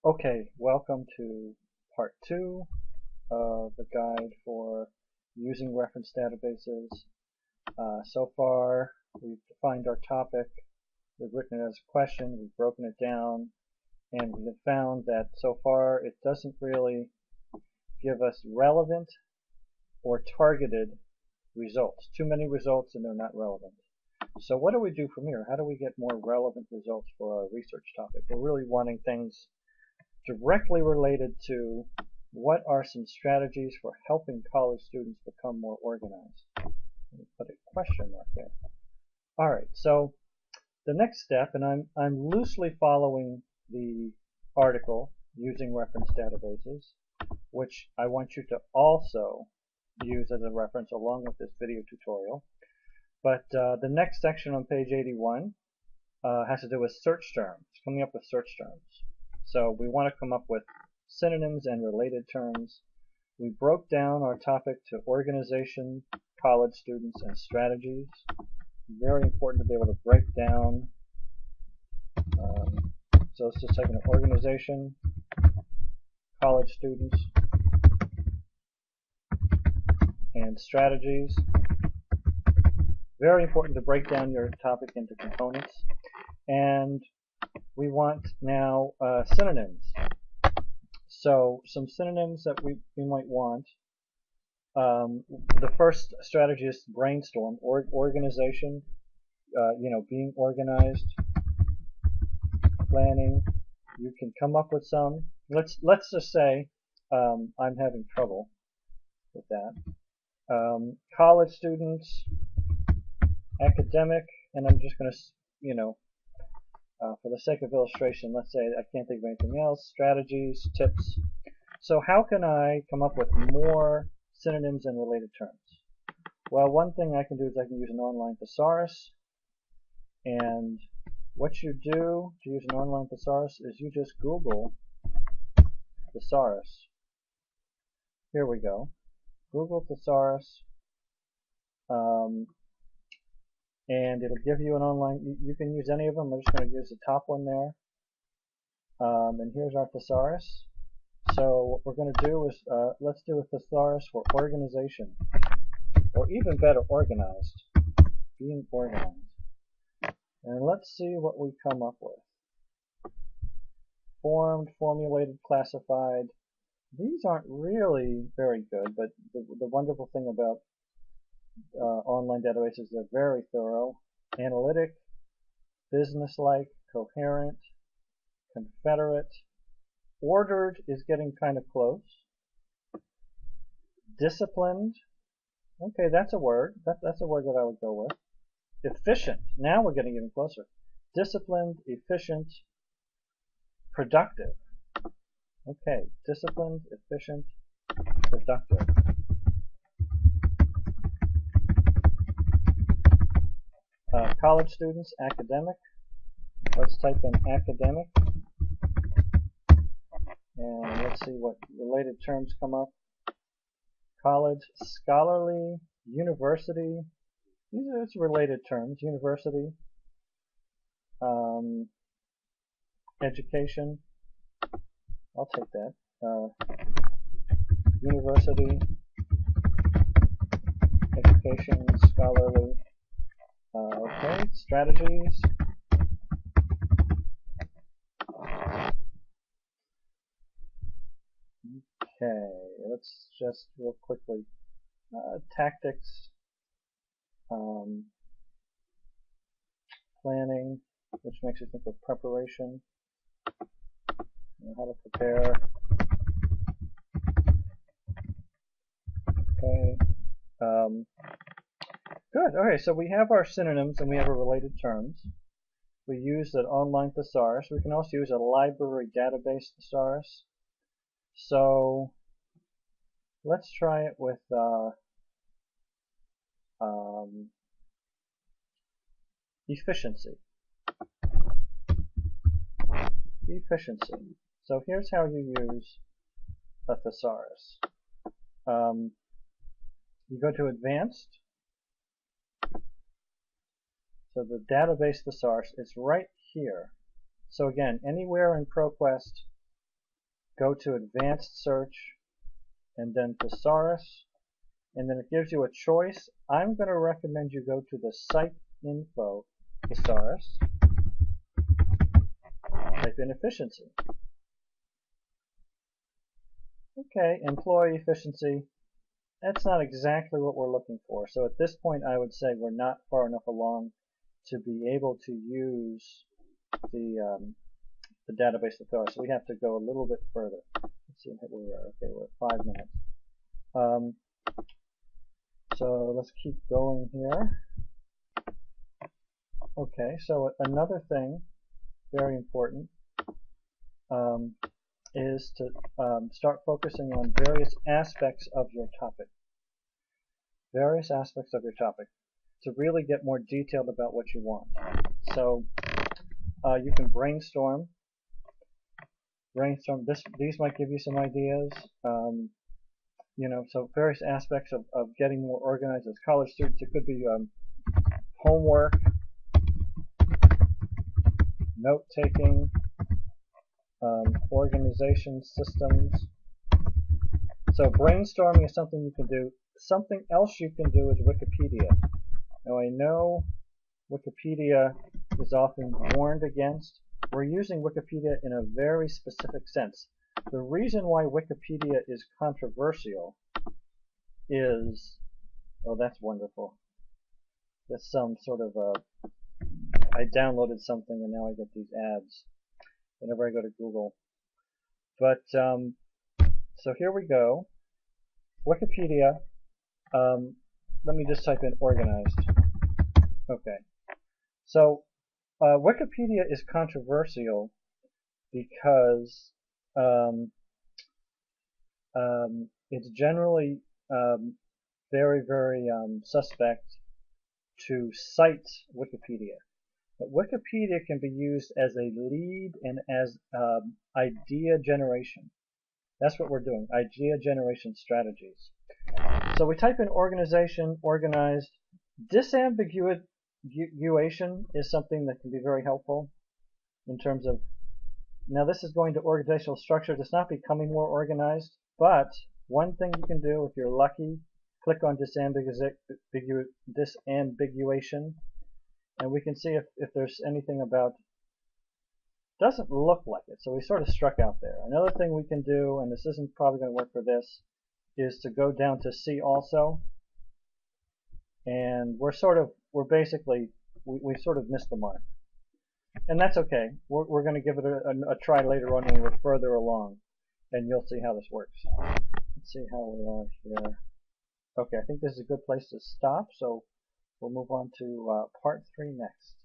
Okay, welcome to part 2 of the guide for using reference databases. So far, we've defined our topic, we've written it as a question, we've broken it down, and we have found that so far it doesn't really give us relevant or targeted results. Too many results and they're not relevant. So what do we do from here? How do we get more relevant results for our research topic? We're really wanting things directly related to what are some strategies for helping college students become more organized. Let me put a question mark there. All right, so the next step, and I'm loosely following the article using reference databases, which I want you to also use as a reference along with this video tutorial. But the next section on page 81 has to do with search terms, coming up with search terms. So we want to come up with synonyms and related terms. We broke down our topic to organization, college students, and strategies. Very important to be able to break down. So let's just take an organization, college students, and strategies. Very important to break down your topic into components. And we want now synonyms. So some synonyms that we might want. The first strategy is brainstorm. Organization, being organized, planning. You can come up with some. Let's just say I'm having trouble with that. College students, academic, and I'm just going to, for the sake of illustration, let's say I can't think of anything else. Strategies, tips. So how can I come up with more synonyms and related terms? Well, one thing I can do is I can use an online thesaurus. And what you do to use an online thesaurus is you just Google thesaurus. Here we go. Google thesaurus. And it'll give you an online, you can use any of them. I'm just going to use the top one there. And here's our thesaurus. So what we're going to do is, let's do a thesaurus for organization. Or even better, organized. Being organized. And let's see what we come up with. Formed, formulated, classified. These aren't really very good, but the wonderful thing about online databases, they're very thorough. Analytic, businesslike, coherent, confederate. Ordered is getting kind of close. Disciplined. Okay, that's a word. That's a word that I would go with. Efficient. Now we're getting even closer. Disciplined, efficient, productive. Okay, disciplined, efficient, productive. College students, academic. Let's type in academic. And let's see what related terms come up. College, scholarly, university. These are related terms. University. Education. I'll take that. University, education, scholarly. Okay, strategies. Okay, let's just real quickly. Tactics, planning, which makes you think of preparation, how to prepare. Okay. Good. Okay, so we have our synonyms and we have our related terms. We use an online thesaurus. We can also use a library database thesaurus. So let's try it with efficiency. Efficiency. So here's how you use a thesaurus. You go to Advanced. So the database thesaurus is right here. So again, anywhere in ProQuest go to Advanced Search, and then Thesaurus, and then it gives you a choice. I'm going to recommend you go to the Site Info Thesaurus, type in efficiency. Okay, employee efficiency. That's not exactly what we're looking for. So at this point, I would say we're not far enough along to be able to use the database thesaurus. So we have to go a little bit further. Let's see where we are. Okay, we're at 5 minutes. So let's keep going here. Okay, so another thing, very important, is to start focusing on various aspects of your topic. Various aspects of your topic to really get more detailed about what you want. So you can brainstorm. These might give you some ideas. You know, so various aspects of getting more organized as college students. It could be homework, note-taking, organization systems. So brainstorming is something you can do. Something else you can do is Wikipedia. Now I know Wikipedia is often warned against. We're using Wikipedia in a very specific sense. The reason why Wikipedia is controversial is, oh, that's wonderful. That's some sort of I downloaded something and now I get these ads whenever I go to Google. But so here we go. Wikipedia. Let me just type in organized. Okay. So Wikipedia is controversial because it's generally very, very suspect to cite Wikipedia. But Wikipedia can be used as a lead and as idea generation. That's what we're doing, idea generation strategies. So we type in organization, organized. Disambiguation is something that can be very helpful in terms of, now this is going to organizational structure. It's not becoming more organized, but one thing you can do if you're lucky, click on disambiguation, and we can see if there's anything about, doesn't look like it, so we sort of struck out there. Another thing we can do, and this isn't probably going to work for this, is to go down to see also, and we're sort of missed the mark. And that's okay. We're going to give it a try later on when we're further along, and you'll see how this works. Let's see how we are here. Okay, I think this is a good place to stop, so we'll move on to part 3 next.